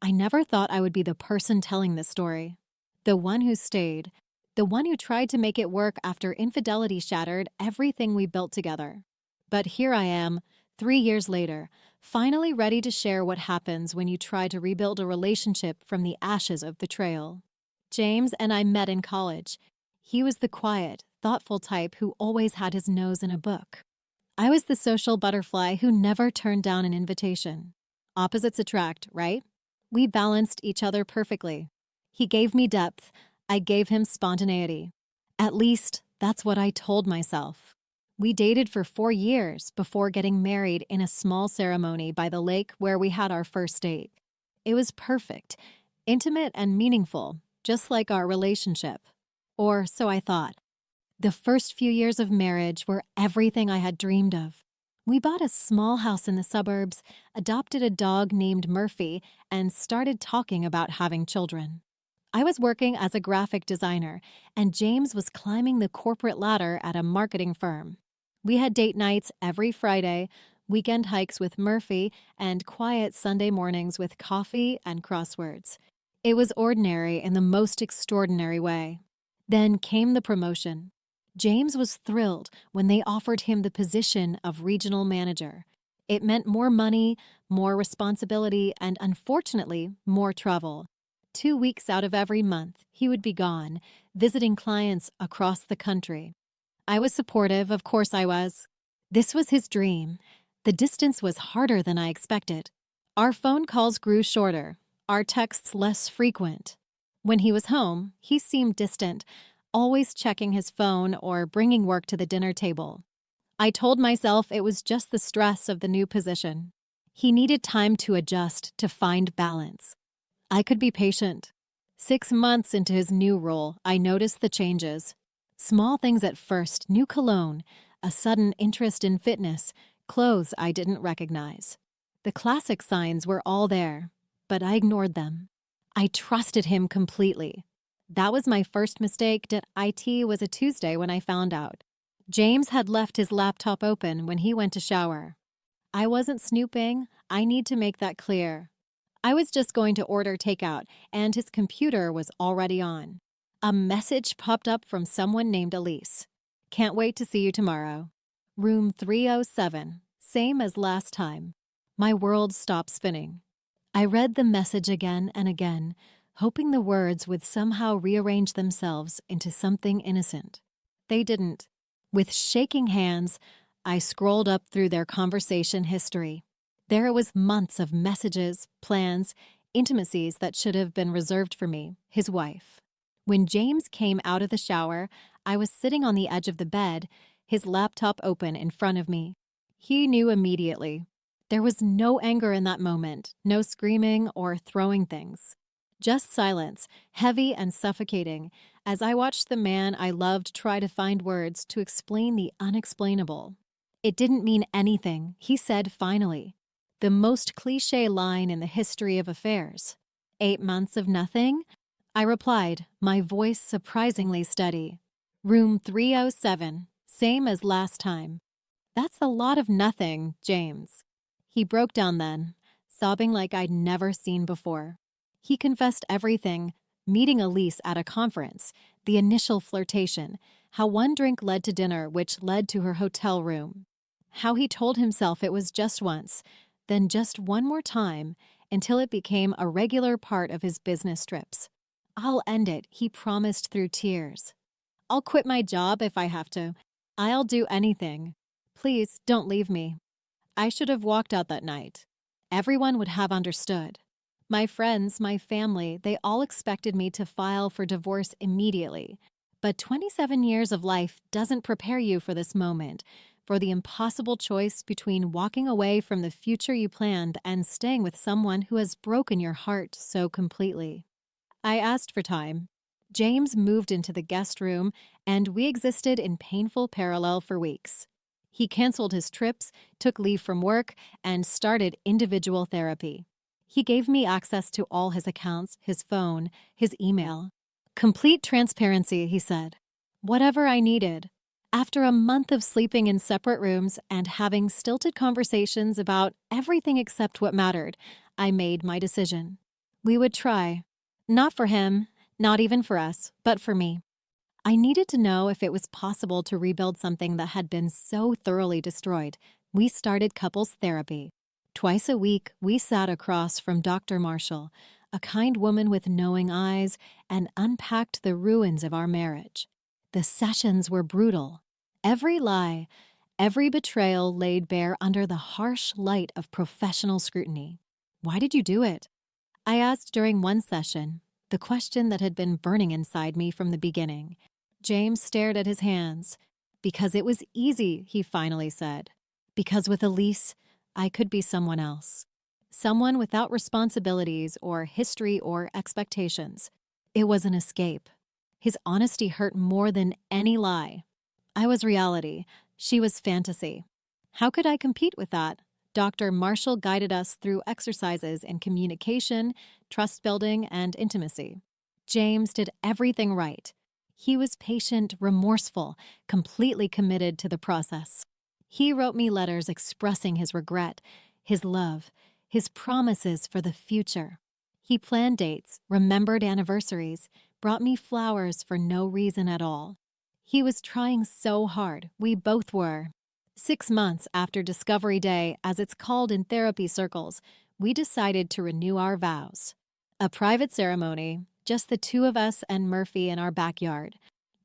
I never thought I would be the person telling this story. The one who stayed. The one who tried to make it work after infidelity shattered everything we built together. But here I am, 3 years later, finally ready to share what happens when you try to rebuild a relationship from the ashes of betrayal. James and I met in college. He was the quiet, thoughtful type who always had his nose in a book. I was the social butterfly who never turned down an invitation. Opposites attract, right? We balanced each other perfectly. He gave me depth. I gave him spontaneity. At least, that's what I told myself. We dated for 4 years before getting married in a small ceremony by the lake where we had our first date. It was perfect, intimate and meaningful, just like our relationship. Or so I thought. The first few years of marriage were everything I had dreamed of. We bought a small house in the suburbs, adopted a dog named Murphy, and started talking about having children. I was working as a graphic designer, and James was climbing the corporate ladder at a marketing firm. We had date nights every Friday, weekend hikes with Murphy, and quiet Sunday mornings with coffee and crosswords. It was ordinary in the most extraordinary way. Then came the promotion. James was thrilled when they offered him the position of regional manager. It meant more money, more responsibility, and unfortunately, more travel. 2 weeks out of every month, he would be gone, visiting clients across the country. I was supportive, of course I was. This was his dream. The distance was harder than I expected. Our phone calls grew shorter, our texts less frequent. When he was home, he seemed distant, always checking his phone or bringing work to the dinner table. I told myself it was just the stress of the new position. He needed time to adjust, to find balance. I could be patient. 6 months into his new role, I noticed the changes. Small things at first, new cologne, a sudden interest in fitness, clothes I didn't recognize. The classic signs were all there, but I ignored them. I trusted him completely. That was my first mistake. It was a Tuesday when I found out. James had left his laptop open when he went to shower. I wasn't snooping. I need to make that clear. I was just going to order takeout, and his computer was already on. A message popped up from someone named Elise. Can't wait to see you tomorrow. Room 307, same as last time. My world stopped spinning. I read the message again and again, hoping the words would somehow rearrange themselves into something innocent. They didn't. With shaking hands, I scrolled up through their conversation history. There was months of messages, plans, intimacies that should have been reserved for me, his wife. When James came out of the shower, I was sitting on the edge of the bed, his laptop open in front of me. He knew immediately. There was no anger in that moment, no screaming or throwing things. Just silence, heavy and suffocating, as I watched the man I loved try to find words to explain the unexplainable. It didn't mean anything, he said finally. The most cliché line in the history of affairs. 8 months of nothing? I replied, my voice surprisingly steady. Room 307, same as last time. That's a lot of nothing, James. He broke down then, sobbing like I'd never seen before. He confessed everything, meeting Elise at a conference, the initial flirtation, how one drink led to dinner which led to her hotel room. How he told himself it was just once, then just one more time, until it became a regular part of his business trips. I'll end it, he promised through tears. I'll quit my job if I have to. I'll do anything. Please don't leave me. I should have walked out that night. Everyone would have understood. My friends, my family, they all expected me to file for divorce immediately. But 27 years of life doesn't prepare you for this moment, for the impossible choice between walking away from the future you planned and staying with someone who has broken your heart so completely. I asked for time. James moved into the guest room, and we existed in painful parallel for weeks. He canceled his trips, took leave from work, and started individual therapy. He gave me access to all his accounts, his phone, his email. Complete transparency, he said. Whatever I needed. After a month of sleeping in separate rooms and having stilted conversations about everything except what mattered, I made my decision. We would try. Not for him, not even for us, but for me. I needed to know if it was possible to rebuild something that had been so thoroughly destroyed. We started couples therapy. Twice a week, we sat across from Dr. Marshall, a kind woman with knowing eyes, and unpacked the ruins of our marriage. The sessions were brutal. Every lie, every betrayal laid bare under the harsh light of professional scrutiny. Why did you do it? I asked during one session, the question that had been burning inside me from the beginning. James stared at his hands. Because it was easy, he finally said. Because with Elise, I could be someone else. Someone without responsibilities or history or expectations. It was an escape. His honesty hurt more than any lie. I was reality. She was fantasy. How could I compete with that? Dr. Marshall guided us through exercises in communication, trust building, and intimacy. James did everything right. He was patient, remorseful, completely committed to the process. He wrote me letters expressing his regret, his love, his promises for the future. He planned dates, remembered anniversaries, brought me flowers for no reason at all. He was trying so hard. We both were. 6 months after Discovery Day, as it's called in therapy circles, we decided to renew our vows. A private ceremony, just the two of us and Murphy in our backyard.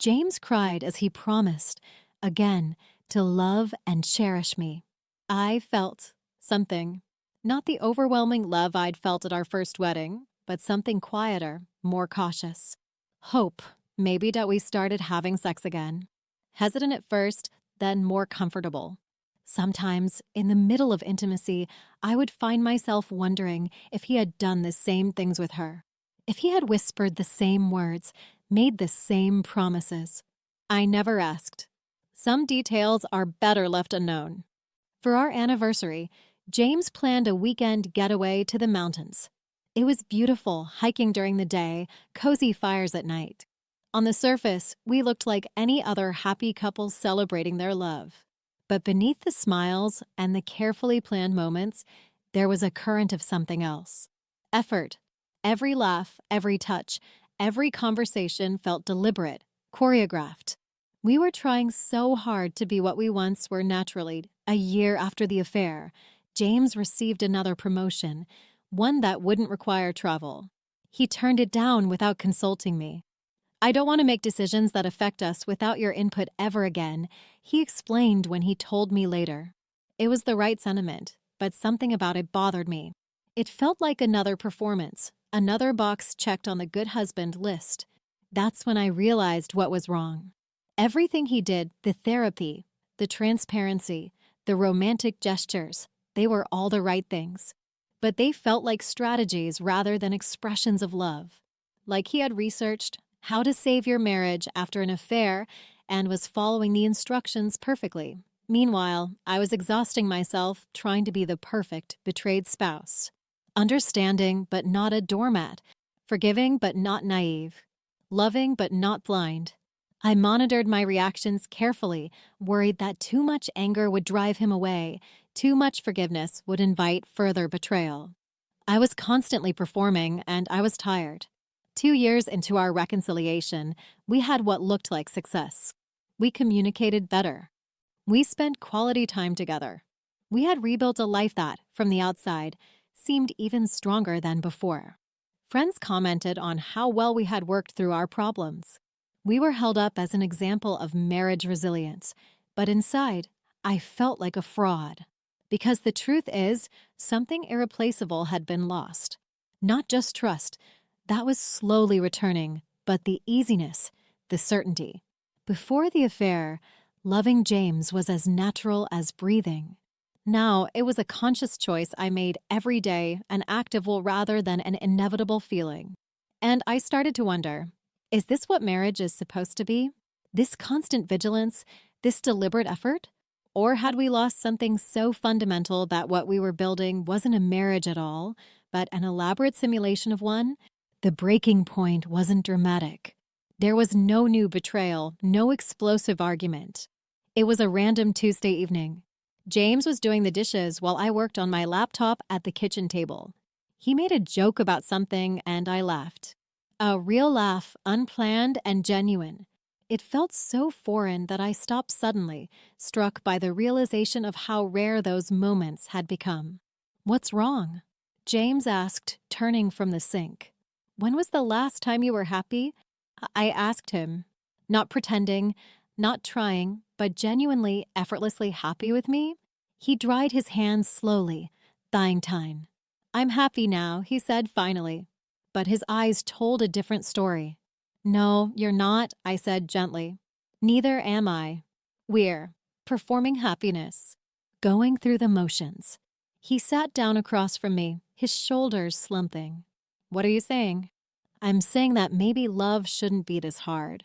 James cried as he promised, again, to love and cherish me. I felt something. Not the overwhelming love I'd felt at our first wedding, but something quieter, more cautious. Hope, maybe that we started having sex again. Hesitant at first, then more comfortable. Sometimes, in the middle of intimacy, I would find myself wondering if he had done the same things with her. If he had whispered the same words, made the same promises. I never asked. Some details are better left unknown. For our anniversary, James planned a weekend getaway to the mountains. It was beautiful, hiking during the day, cozy fires at night. On the surface, we looked like any other happy couple celebrating their love. But beneath the smiles and the carefully planned moments, there was a current of something else. Effort. Every laugh, every touch, every conversation felt deliberate, choreographed. We were trying so hard to be what we once were naturally. A year after the affair, James received another promotion, one that wouldn't require travel. He turned it down without consulting me. I don't want to make decisions that affect us without your input ever again, he explained when he told me later. It was the right sentiment, but something about it bothered me. It felt like another performance, another box checked on the good husband list. That's when I realized what was wrong. Everything he did, the therapy, the transparency, the romantic gestures, they were all the right things. But they felt like strategies rather than expressions of love. Like he had researched how to save your marriage after an affair and was following the instructions perfectly. Meanwhile, I was exhausting myself trying to be the perfect betrayed spouse. Understanding but not a doormat. Forgiving but not naive. Loving but not blind. I monitored my reactions carefully, worried that too much anger would drive him away, too much forgiveness would invite further betrayal. I was constantly performing, and I was tired. 2 years into our reconciliation, we had what looked like success. We communicated better. We spent quality time together. We had rebuilt a life that, from the outside, seemed even stronger than before. Friends commented on how well we had worked through our problems. We were held up as an example of marriage resilience, but inside, I felt like a fraud. Because the truth is, something irreplaceable had been lost. Not just trust, that was slowly returning, but the easiness, the certainty. Before the affair, loving James was as natural as breathing. Now, it was a conscious choice I made every day, an active will rather than an inevitable feeling. And I started to wonder, is this what marriage is supposed to be? This constant vigilance, this deliberate effort? Or had we lost something so fundamental that what we were building wasn't a marriage at all, but an elaborate simulation of one? The breaking point wasn't dramatic. There was no new betrayal, no explosive argument. It was a random Tuesday evening. James was doing the dishes while I worked on my laptop at the kitchen table. He made a joke about something and I laughed. A real laugh, unplanned and genuine. It felt so foreign that I stopped suddenly, struck by the realization of how rare those moments had become. "What's wrong?" James asked, turning from the sink. "When was the last time you were happy?" I asked him, not pretending, not trying, but genuinely, effortlessly happy with me. He dried his hands slowly, thawing time. "I'm happy now," he said finally. But his eyes told a different story. "No, you're not," I said gently. "Neither am I. We're performing happiness, going through the motions." He sat down across from me, his shoulders slumping. "What are you saying?" "I'm saying that maybe love shouldn't be this hard.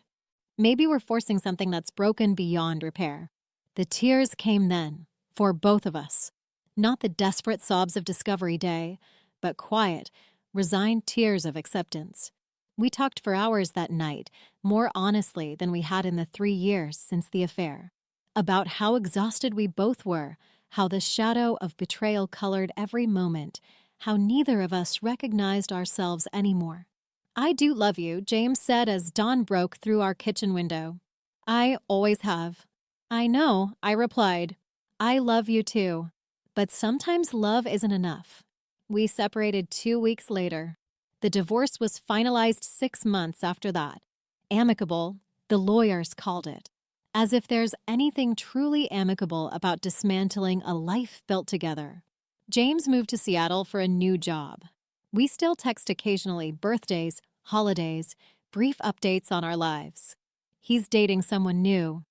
Maybe we're forcing something that's broken beyond repair." The tears came then, for both of us. Not the desperate sobs of Discovery Day, but quiet, resigned tears of acceptance. We talked for hours that night, more honestly than we had in the 3 years since the affair. About how exhausted we both were, how the shadow of betrayal colored every moment, how neither of us recognized ourselves anymore. "I do love you," James said as dawn broke through our kitchen window. "I always have." "I know," I replied. "I love you too. But sometimes love isn't enough." We separated 2 weeks later. The divorce was finalized 6 months after that. Amicable, the lawyers called it. As if there's anything truly amicable about dismantling a life built together. James moved to Seattle for a new job. We still text occasionally, birthdays, holidays, brief updates on our lives. He's dating someone new.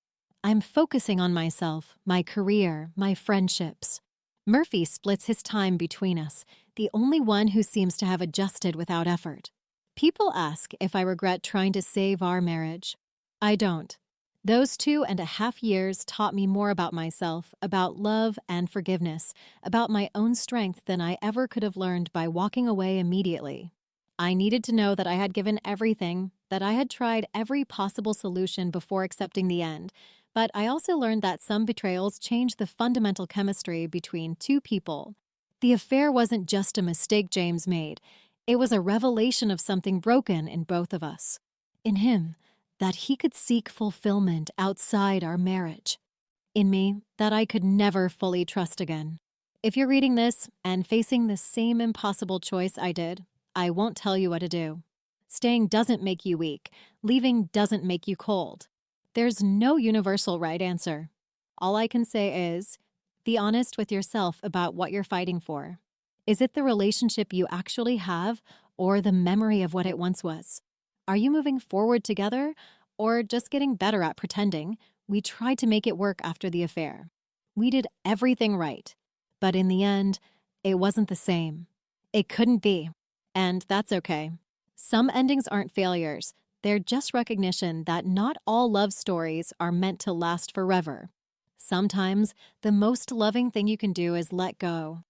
I'm focusing on myself, my career, my friendships. Murphy splits his time between us, the only one who seems to have adjusted without effort. People ask if I regret trying to save our marriage. I don't. Those 2.5 years taught me more about myself, about love and forgiveness, about my own strength than I ever could have learned by walking away immediately. I needed to know that I had given everything, that I had tried every possible solution before accepting the end, but I also learned that some betrayals change the fundamental chemistry between two people. The affair wasn't just a mistake James made. It was a revelation of something broken in both of us. In him, that he could seek fulfillment outside our marriage. In me, that I could never fully trust again. If you're reading this and facing the same impossible choice I did, I won't tell you what to do. Staying doesn't make you weak. Leaving doesn't make you cold. There's no universal right answer. All I can say is, be honest with yourself about what you're fighting for. Is it the relationship you actually have, or the memory of what it once was? Are you moving forward together, or just getting better at pretending? We tried to make it work after the affair. We did everything right. But in the end, it wasn't the same. It couldn't be. And that's okay. Some endings aren't failures. They're just recognition that not all love stories are meant to last forever. Sometimes, the most loving thing you can do is let go.